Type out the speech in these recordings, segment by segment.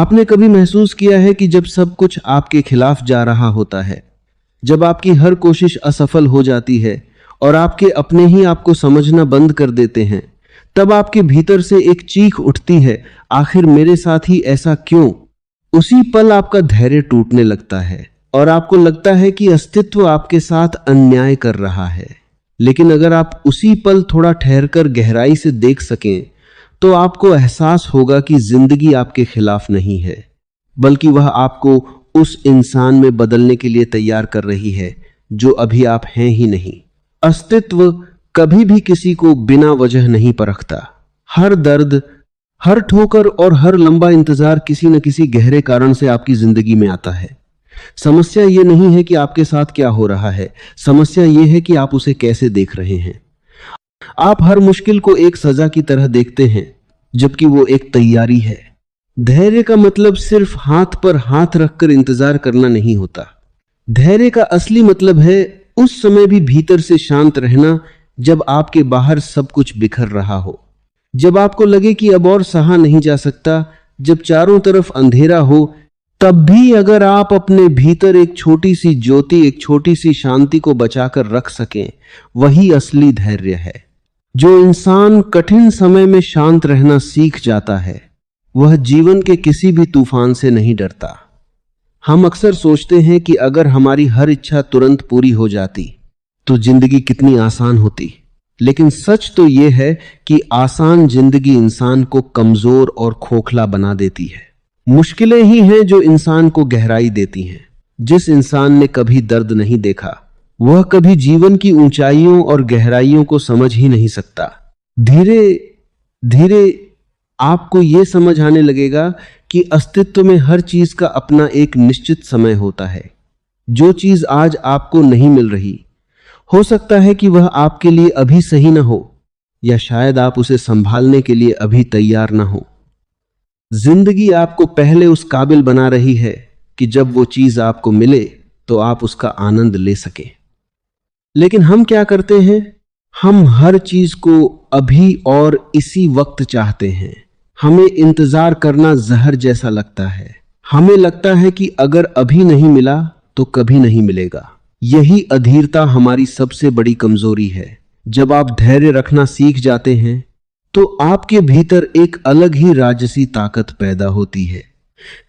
आपने कभी महसूस किया है कि जब सब कुछ आपके खिलाफ जा रहा होता है, जब आपकी हर कोशिश असफल हो जाती है और आपके अपने ही आपको समझना बंद कर देते हैं, तब आपके भीतर से एक चीख उठती है, आखिर मेरे साथ ही ऐसा क्यों? उसी पल आपका धैर्य टूटने लगता है और आपको लगता है कि अस्तित्व आपके साथ अन्याय कर रहा है। लेकिन अगर आप उसी पल थोड़ा ठहरकर गहराई से देख सकें, तो आपको एहसास होगा कि जिंदगी आपके खिलाफ नहीं है, बल्कि वह आपको उस इंसान में बदलने के लिए तैयार कर रही है जो अभी आप हैं ही नहीं। अस्तित्व कभी भी किसी को बिना वजह नहीं परखता। हर दर्द, हर ठोकर और हर लंबा इंतजार किसी न किसी गहरे कारण से आपकी जिंदगी में आता है। समस्या यह नहीं है कि आपके साथ क्या हो रहा है, समस्या यह है कि आप उसे कैसे देख रहे हैं। आप हर मुश्किल को एक सजा की तरह देखते हैं, जबकि वो एक तैयारी है। धैर्य का मतलब सिर्फ हाथ पर हाथ रखकर इंतजार करना नहीं होता। धैर्य का असली मतलब है उस समय भी भीतर से शांत रहना जब आपके बाहर सब कुछ बिखर रहा हो, जब आपको लगे कि अब और सहा नहीं जा सकता, जब चारों तरफ अंधेरा हो, तब भी अगर आप अपने भीतर एक छोटी सी ज्योति, एक छोटी सी शांति को बचाकर रख सकें, वही असली धैर्य है। जो इंसान कठिन समय में शांत रहना सीख जाता है, वह जीवन के किसी भी तूफान से नहीं डरता। हम अक्सर सोचते हैं कि अगर हमारी हर इच्छा तुरंत पूरी हो जाती तो जिंदगी कितनी आसान होती, लेकिन सच तो यह है कि आसान जिंदगी इंसान को कमजोर और खोखला बना देती है। मुश्किलें ही हैं जो इंसान को गहराई देती हैं। जिस इंसान ने कभी दर्द नहीं देखा, वह कभी जीवन की ऊंचाइयों और गहराइयों को समझ ही नहीं सकता। धीरे धीरे आपको यह समझ आने लगेगा कि अस्तित्व में हर चीज का अपना एक निश्चित समय होता है। जो चीज आज आपको नहीं मिल रही, हो सकता है कि वह आपके लिए अभी सही ना हो, या शायद आप उसे संभालने के लिए अभी तैयार ना हो। जिंदगी आपको पहले उस काबिल बना रही है कि जब वो चीज आपको मिले तो आप उसका आनंद ले सकें। लेकिन हम क्या करते हैं? हम हर चीज को अभी और इसी वक्त चाहते हैं। हमें इंतजार करना जहर जैसा लगता है। हमें लगता है कि अगर अभी नहीं मिला तो कभी नहीं मिलेगा। यही अधीरता हमारी सबसे बड़ी कमजोरी है। जब आप धैर्य रखना सीख जाते हैं तो आपके भीतर एक अलग ही राजसी ताकत पैदा होती है।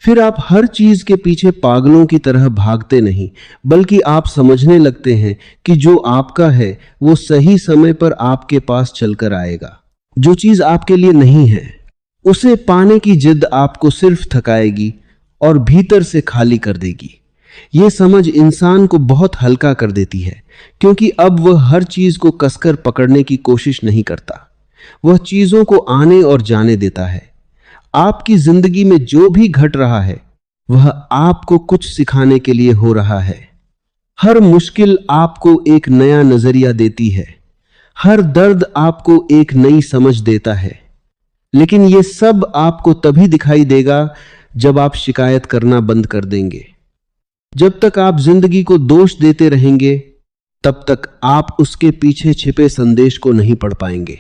फिर आप हर चीज के पीछे पागलों की तरह भागते नहीं, बल्कि आप समझने लगते हैं कि जो आपका है वो सही समय पर आपके पास चलकर आएगा। जो चीज आपके लिए नहीं है, उसे पाने की जिद आपको सिर्फ थकाएगी और भीतर से खाली कर देगी। ये समझ इंसान को बहुत हल्का कर देती है, क्योंकि अब वह हर चीज को कसकर पकड़ने की कोशिश नहीं करता। वह चीजों को आने और जाने देता है। आपकी जिंदगी में जो भी घट रहा है, वह आपको कुछ सिखाने के लिए हो रहा है। हर मुश्किल आपको एक नया नजरिया देती है। हर दर्द आपको एक नई समझ देता है। लेकिन यह सब आपको तभी दिखाई देगा जब आप शिकायत करना बंद कर देंगे। जब तक आप जिंदगी को दोष देते रहेंगे, तब तक आप उसके पीछे छिपे संदेश को नहीं पढ़ पाएंगे।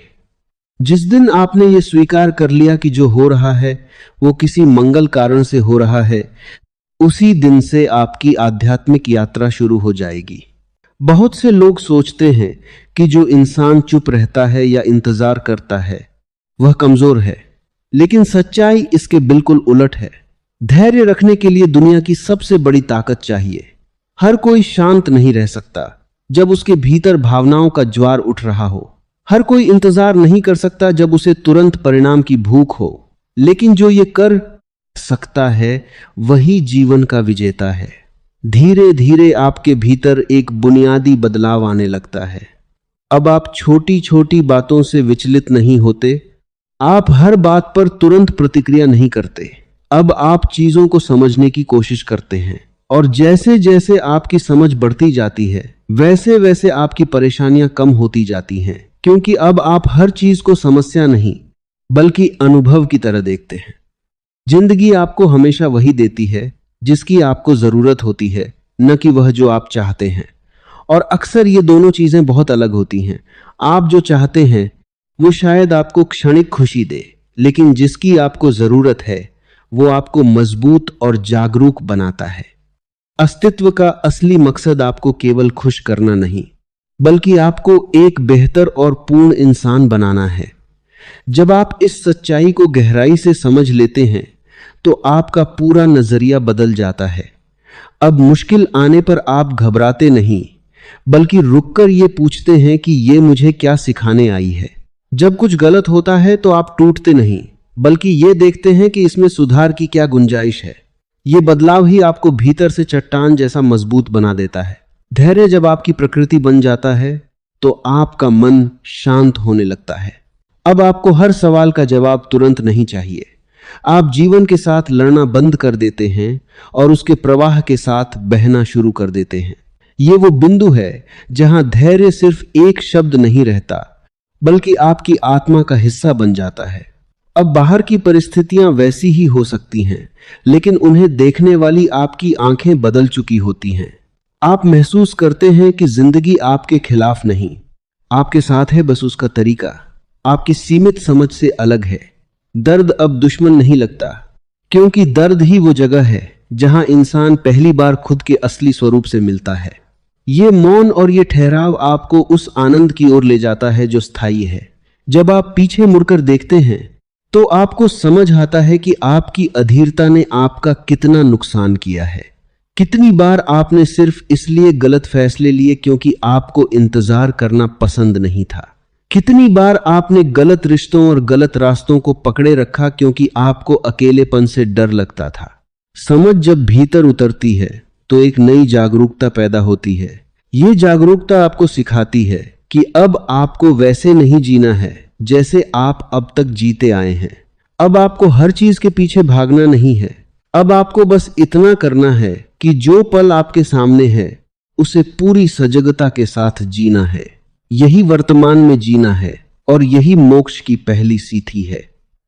जिस दिन आपने ये स्वीकार कर लिया कि जो हो रहा है वो किसी मंगल कारण से हो रहा है, उसी दिन से आपकी आध्यात्मिक यात्रा शुरू हो जाएगी। बहुत से लोग सोचते हैं कि जो इंसान चुप रहता है या इंतजार करता है वह कमजोर है, लेकिन सच्चाई इसके बिल्कुल उलट है। धैर्य रखने के लिए दुनिया की सबसे बड़ी ताकत चाहिए। हर कोई शांत नहीं रह सकता जब उसके भीतर भावनाओं का ज्वार उठ रहा हो। हर कोई इंतजार नहीं कर सकता जब उसे तुरंत परिणाम की भूख हो। लेकिन जो ये कर सकता है वही जीवन का विजेता है। धीरे धीरे आपके भीतर एक बुनियादी बदलाव आने लगता है। अब आप छोटी छोटी बातों से विचलित नहीं होते। आप हर बात पर तुरंत प्रतिक्रिया नहीं करते। अब आप चीजों को समझने की कोशिश करते हैं, और जैसे जैसे आपकी समझ बढ़ती जाती है, वैसे वैसे आपकी परेशानियां कम होती जाती हैं, क्योंकि अब आप हर चीज को समस्या नहीं बल्कि अनुभव की तरह देखते हैं। जिंदगी आपको हमेशा वही देती है जिसकी आपको जरूरत होती है, न कि वह जो आप चाहते हैं। और अक्सर ये दोनों चीजें बहुत अलग होती हैं। आप जो चाहते हैं वो शायद आपको क्षणिक खुशी दे, लेकिन जिसकी आपको जरूरत है वो आपको मजबूत और जागरूक बनाता है। अस्तित्व का असली मकसद आपको केवल खुश करना नहीं, बल्कि आपको एक बेहतर और पूर्ण इंसान बनाना है। जब आप इस सच्चाई को गहराई से समझ लेते हैं तो आपका पूरा नजरिया बदल जाता है। अब मुश्किल आने पर आप घबराते नहीं, बल्कि रुककर ये पूछते हैं कि ये मुझे क्या सिखाने आई है। जब कुछ गलत होता है तो आप टूटते नहीं, बल्कि ये देखते हैं कि इसमें सुधार की क्या गुंजाइश है। ये बदलाव ही आपको भीतर से चट्टान जैसा मजबूत बना देता है। धैर्य जब आपकी प्रकृति बन जाता है तो आपका मन शांत होने लगता है। अब आपको हर सवाल का जवाब तुरंत नहीं चाहिए। आप जीवन के साथ लड़ना बंद कर देते हैं और उसके प्रवाह के साथ बहना शुरू कर देते हैं। ये वो बिंदु है जहां धैर्य सिर्फ एक शब्द नहीं रहता, बल्कि आपकी आत्मा का हिस्सा बन जाता है। अब बाहर की परिस्थितियां वैसी ही हो सकती हैं, लेकिन उन्हें देखने वाली आपकी आंखें बदल चुकी होती हैं। आप महसूस करते हैं कि जिंदगी आपके खिलाफ नहीं, आपके साथ है, बस उसका तरीका आपकी सीमित समझ से अलग है। दर्द अब दुश्मन नहीं लगता, क्योंकि दर्द ही वो जगह है जहां इंसान पहली बार खुद के असली स्वरूप से मिलता है। ये मौन और ये ठहराव आपको उस आनंद की ओर ले जाता है जो स्थायी है। जब आप पीछे मुड़कर देखते हैं तो आपको समझ आता है कि आपकी अधीरता ने आपका कितना नुकसान किया है। कितनी बार आपने सिर्फ इसलिए गलत फैसले लिए क्योंकि आपको इंतजार करना पसंद नहीं था। कितनी बार आपने गलत रिश्तों और गलत रास्तों को पकड़े रखा क्योंकि आपको अकेलेपन से डर लगता था। समझ जब भीतर उतरती है तो एक नई जागरूकता पैदा होती है। ये जागरूकता आपको सिखाती है कि अब आपको वैसे नहीं जीना है जैसे आप अब तक जीते आए हैं। अब आपको हर चीज के पीछे भागना नहीं है। अब आपको बस इतना करना है कि जो पल आपके सामने है उसे पूरी सजगता के साथ जीना है। यही वर्तमान में जीना है और यही मोक्ष की पहली सीढ़ी है।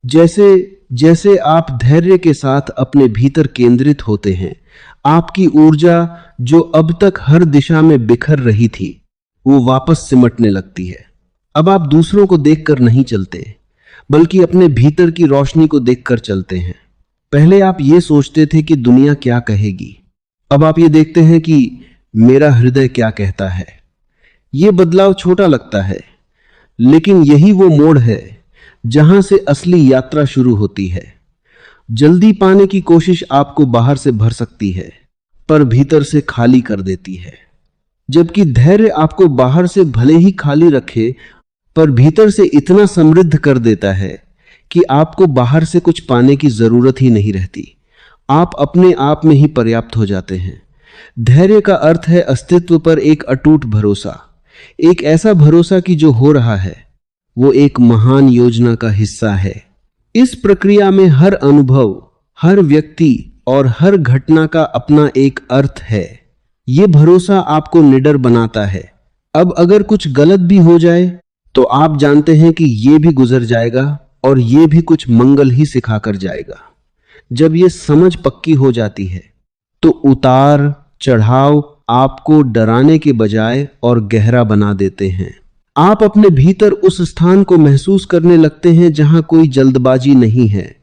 जैसे जैसे आप धैर्य के साथ अपने भीतर केंद्रित होते हैं, आपकी ऊर्जा जो अब तक हर दिशा में बिखर रही थी वो वापस सिमटने लगती है। अब आप दूसरों को देखकर नहीं चलते, बल्कि अपने भीतर की रोशनी को देखकर चलते हैं। पहले आप ये सोचते थे कि दुनिया क्या कहेगी, अब आप ये देखते हैं कि मेरा हृदय क्या कहता है। ये बदलाव छोटा लगता है, लेकिन यही वो मोड़ है जहां से असली यात्रा शुरू होती है। जल्दी पाने की कोशिश आपको बाहर से भर सकती है, पर भीतर से खाली कर देती है, जबकि धैर्य आपको बाहर से भले ही खाली रखे, पर भीतर से इतना समृद्ध कर देता है कि आपको बाहर से कुछ पाने की जरूरत ही नहीं रहती। आप अपने आप में ही पर्याप्त हो जाते हैं। धैर्य का अर्थ है अस्तित्व पर एक अटूट भरोसा, एक ऐसा भरोसा कि जो हो रहा है वो एक महान योजना का हिस्सा है। इस प्रक्रिया में हर अनुभव, हर व्यक्ति और हर घटना का अपना एक अर्थ है। ये भरोसा आपको निडर बनाता है। अब अगर कुछ गलत भी हो जाए तो आप जानते हैं कि ये भी गुजर जाएगा और ये भी कुछ मंगल ही सिखा कर जाएगा। जब ये समझ पक्की हो जाती है तो उतार चढ़ाव आपको डराने के बजाय और गहरा बना देते हैं। आप अपने भीतर उस स्थान को महसूस करने लगते हैं जहां कोई जल्दबाजी नहीं है,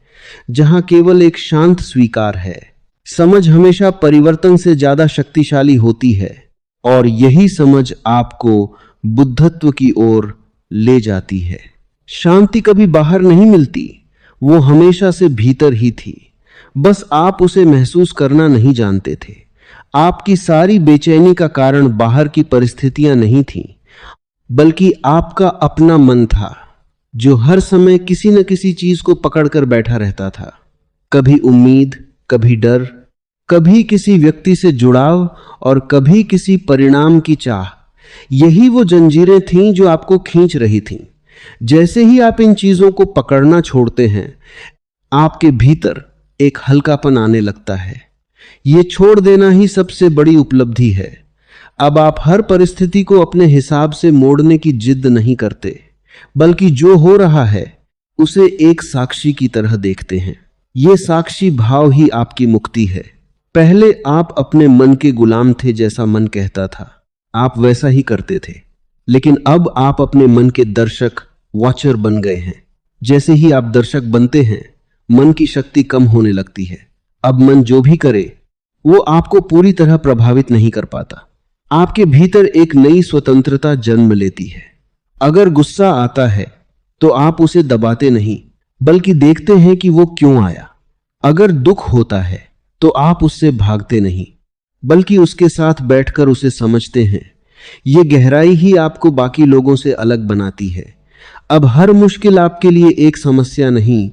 जहां केवल एक शांत स्वीकार है। समझ हमेशा परिवर्तन से ज्यादा शक्तिशाली होती है और यही समझ आपको बुद्धत्व की ओर ले जाती है। शांति कभी बाहर नहीं मिलती, वो हमेशा से भीतर ही थी, बस आप उसे महसूस करना नहीं जानते थे। आपकी सारी बेचैनी का कारण बाहर की परिस्थितियां नहीं थीं, बल्कि आपका अपना मन था जो हर समय किसी न किसी चीज को पकड़कर बैठा रहता था। कभी उम्मीद, कभी डर, कभी किसी व्यक्ति से जुड़ाव और कभी किसी परिणाम की चाह। यही वो जंजीरें थीं जो आपको खींच रही थीं। जैसे ही आप इन चीजों को पकड़ना छोड़ते हैं, आपके भीतर एक हल्कापन आने लगता है। ये छोड़ देना ही सबसे बड़ी उपलब्धि है। अब आप हर परिस्थिति को अपने हिसाब से मोड़ने की जिद नहीं करते, बल्कि जो हो रहा है उसे एक साक्षी की तरह देखते हैं। ये साक्षी भाव ही आपकी मुक्ति है। पहले आप अपने मन के गुलाम थे, जैसा मन कहता था आप वैसा ही करते थे, लेकिन अब आप अपने मन के दर्शक, वॉचर बन गए हैं। जैसे ही आप दर्शक बनते हैं, मन की शक्ति कम होने लगती है। अब मन जो भी करे वो आपको पूरी तरह प्रभावित नहीं कर पाता। आपके भीतर एक नई स्वतंत्रता जन्म लेती है। अगर गुस्सा आता है तो आप उसे दबाते नहीं, बल्कि देखते हैं कि वो क्यों आया। अगर दुख होता है तो आप उससे भागते नहीं, बल्कि उसके साथ बैठकर उसे समझते हैं। ये गहराई ही आपको बाकी लोगों से अलग बनाती है। अब हर मुश्किल आपके लिए एक समस्या नहीं,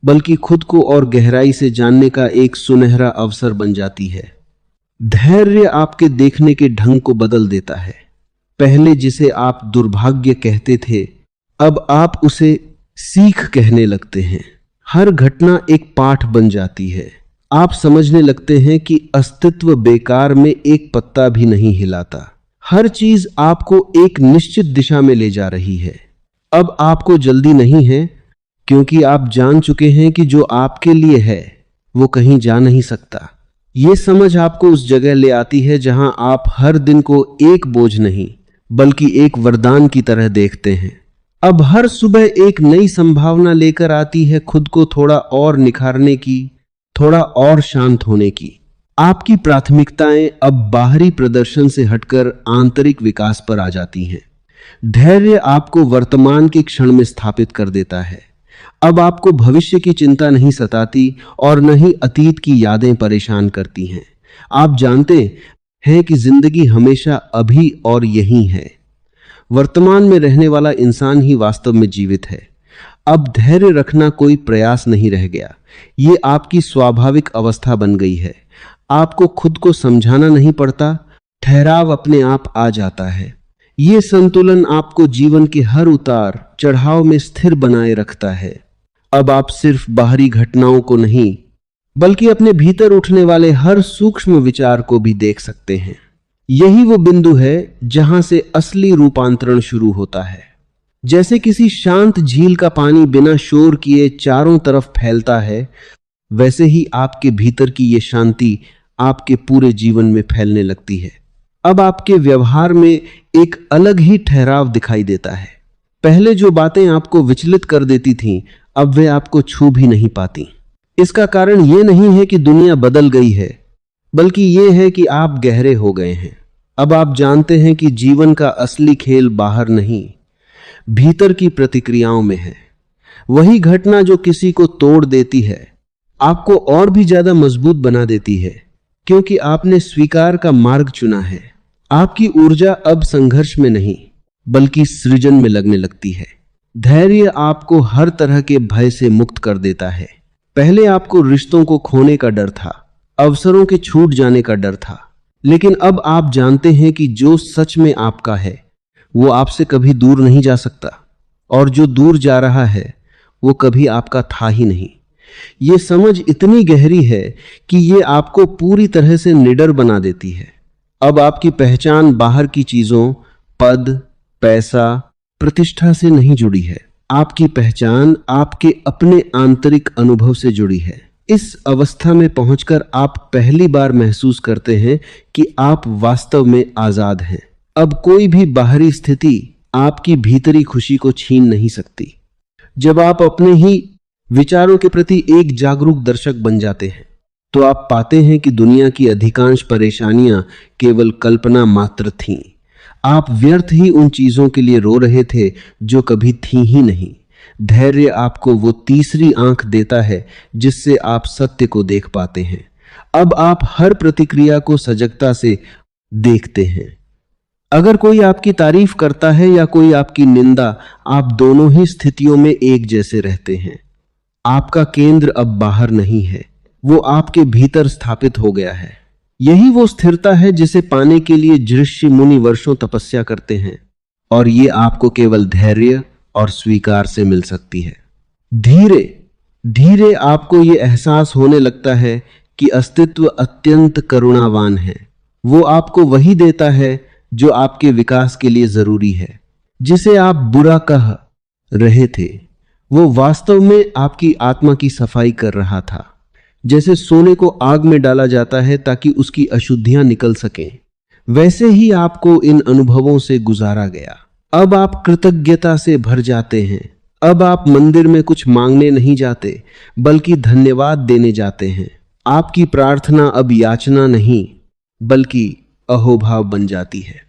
बल्कि खुद को और गहराई से जानने का एक सुनहरा अवसर बन जाती है। धैर्य आपके देखने के ढंग को बदल देता है। पहले जिसे आप दुर्भाग्य कहते थे, अब आप उसे सीख कहने लगते हैं। हर घटना एक पाठ बन जाती है। आप समझने लगते हैं कि अस्तित्व बेकार में एक पत्ता भी नहीं हिलाता। हर चीज आपको एक निश्चित दिशा में ले जा रही है। अब आपको जल्दी नहीं है, क्योंकि आप जान चुके हैं कि जो आपके लिए है वो कहीं जा नहीं सकता। ये समझ आपको उस जगह ले आती है जहां आप हर दिन को एक बोझ नहीं, बल्कि एक वरदान की तरह देखते हैं। अब हर सुबह एक नई संभावना लेकर आती है, खुद को थोड़ा और निखारने की, थोड़ा और शांत होने की। आपकी प्राथमिकताएं अब बाहरी प्रदर्शन से हटकर आंतरिक विकास पर आ जाती हैं। धैर्य आपको वर्तमान के क्षण में स्थापित कर देता है। अब आपको भविष्य की चिंता नहीं सताती और न ही अतीत की यादें परेशान करती हैं। आप जानते हैं कि जिंदगी हमेशा अभी और यहीं है। वर्तमान में रहने वाला इंसान ही वास्तव में जीवित है। अब धैर्य रखना कोई प्रयास नहीं रह गया, ये आपकी स्वाभाविक अवस्था बन गई है। आपको खुद को समझाना नहीं पड़ता, ठहराव अपने आप आ जाता है। ये संतुलन आपको जीवन के हर उतार चढ़ाव में स्थिर बनाए रखता है। अब आप सिर्फ बाहरी घटनाओं को नहीं, बल्कि अपने भीतर उठने वाले हर सूक्ष्म विचार को भी देख सकते हैं। यही वो बिंदु है जहां से असली रूपांतरण शुरू होता है। जैसे किसी शांत झील का पानी बिना शोर किए चारों तरफ फैलता है, वैसे ही आपके भीतर की ये शांति आपके पूरे जीवन में फैलने लगती है। अब आपके व्यवहार में एक अलग ही ठहराव दिखाई देता है। पहले जो बातें आपको विचलित कर देती थीं, अब वे आपको छू भी नहीं पाती। इसका कारण ये नहीं है कि दुनिया बदल गई है, बल्कि ये है कि आप गहरे हो गए हैं। अब आप जानते हैं कि जीवन का असली खेल बाहर नहीं, भीतर की प्रतिक्रियाओं में है। वही घटना जो किसी को तोड़ देती है, आपको और भी ज्यादा मजबूत बना देती है, क्योंकि आपने स्वीकार का मार्ग चुना है। आपकी ऊर्जा अब संघर्ष में नहीं, बल्कि सृजन में लगने लगती है। धैर्य आपको हर तरह के भय से मुक्त कर देता है। पहले आपको रिश्तों को खोने का डर था, अवसरों के छूट जाने का डर था, लेकिन अब आप जानते हैं कि जो सच में आपका है वो आपसे कभी दूर नहीं जा सकता, और जो दूर जा रहा है वो कभी आपका था ही नहीं। ये समझ इतनी गहरी है कि ये आपको पूरी तरह से निडर बना देती है। अब आपकी पहचान बाहर की चीजों, पद, पैसा, प्रतिष्ठा से नहीं जुड़ी है। आपकी पहचान आपके अपने आंतरिक अनुभव से जुड़ी है। इस अवस्था में पहुंचकर आप पहली बार महसूस करते हैं कि आप वास्तव में आजाद हैं। अब कोई भी बाहरी स्थिति आपकी भीतरी खुशी को छीन नहीं सकती। जब आप अपने ही विचारों के प्रति एक जागरूक दर्शक बन जाते हैं, तो आप पाते हैं कि दुनिया की अधिकांश परेशानियां केवल कल्पना मात्र थीं। आप व्यर्थ ही उन चीजों के लिए रो रहे थे जो कभी थी ही नहीं। धैर्य आपको वो तीसरी आंख देता है जिससे आप सत्य को देख पाते हैं। अब आप हर प्रतिक्रिया को सजगता से देखते हैं। अगर कोई आपकी तारीफ करता है या कोई आपकी निंदा, आप दोनों ही स्थितियों में एक जैसे रहते हैं। आपका केंद्र अब बाहर नहीं है, वो आपके भीतर स्थापित हो गया है। यही वो स्थिरता है जिसे पाने के लिए ऋषि मुनि वर्षों तपस्या करते हैं, और ये आपको केवल धैर्य और स्वीकार से मिल सकती है। धीरे धीरे आपको ये एहसास होने लगता है कि अस्तित्व अत्यंत करुणावान है। वो आपको वही देता है जो आपके विकास के लिए जरूरी है। जिसे आप बुरा कह रहे थे, वो वास्तव में आपकी आत्मा की सफाई कर रहा था। जैसे सोने को आग में डाला जाता है ताकि उसकी अशुद्धियां निकल सकें, वैसे ही आपको इन अनुभवों से गुजारा गया। अब आप कृतज्ञता से भर जाते हैं। अब आप मंदिर में कुछ मांगने नहीं जाते, बल्कि धन्यवाद देने जाते हैं। आपकी प्रार्थना अब याचना नहीं, बल्कि अहोभाव बन जाती है।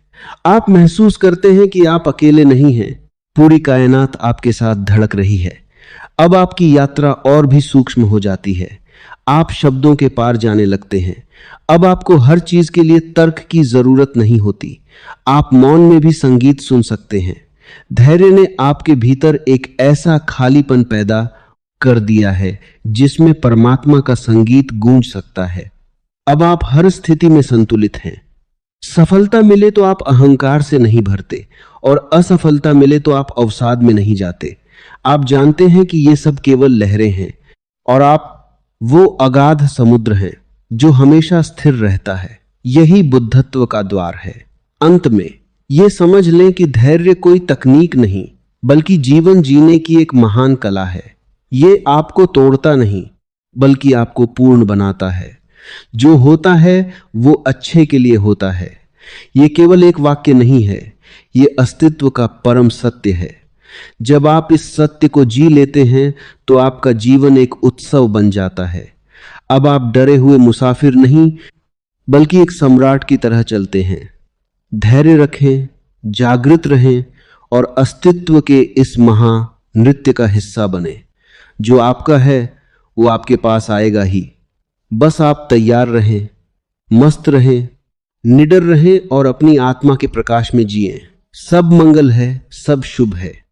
आप महसूस करते हैं कि आप अकेले नहीं हैं, पूरी कायनात आपके साथ धड़क रही है। अब आपकी यात्रा और भी सूक्ष्म हो जाती है। आप शब्दों के पार जाने लगते हैं। अब आपको हर चीज के लिए तर्क की जरूरत नहीं होती। आप मौन में भी संगीत सुन सकते हैं। धैर्य ने आपके भीतर एक ऐसा खालीपन पैदा कर दिया है जिसमें परमात्मा का संगीत गूंज सकता है। अब आप हर स्थिति में संतुलित हैं। सफलता मिले तो आप अहंकार से नहीं भरते, और असफलता मिले तो आप अवसाद में नहीं जाते। आप जानते हैं कि ये सब केवल लहरें हैं, और आप वो अगाध समुद्र हैं जो हमेशा स्थिर रहता है। यही बुद्धत्व का द्वार है। अंत में ये समझ लें कि धैर्य कोई तकनीक नहीं, बल्कि जीवन जीने की एक महान कला है। ये आपको तोड़ता नहीं, बल्कि आपको पूर्ण बनाता है। जो होता है वो अच्छे के लिए होता है। ये केवल एक वाक्य नहीं है, ये अस्तित्व का परम सत्य है। जब आप इस सत्य को जी लेते हैं तो आपका जीवन एक उत्सव बन जाता है। अब आप डरे हुए मुसाफिर नहीं, बल्कि एक सम्राट की तरह चलते हैं। धैर्य रखें, जागृत रहें, और अस्तित्व के इस महा नृत्य का हिस्सा बने। जो आपका है वो आपके पास आएगा ही। बस आप तैयार रहें, मस्त रहें, निडर रहें और अपनी आत्मा के प्रकाश में जिएं। सब मंगल है, सब शुभ है।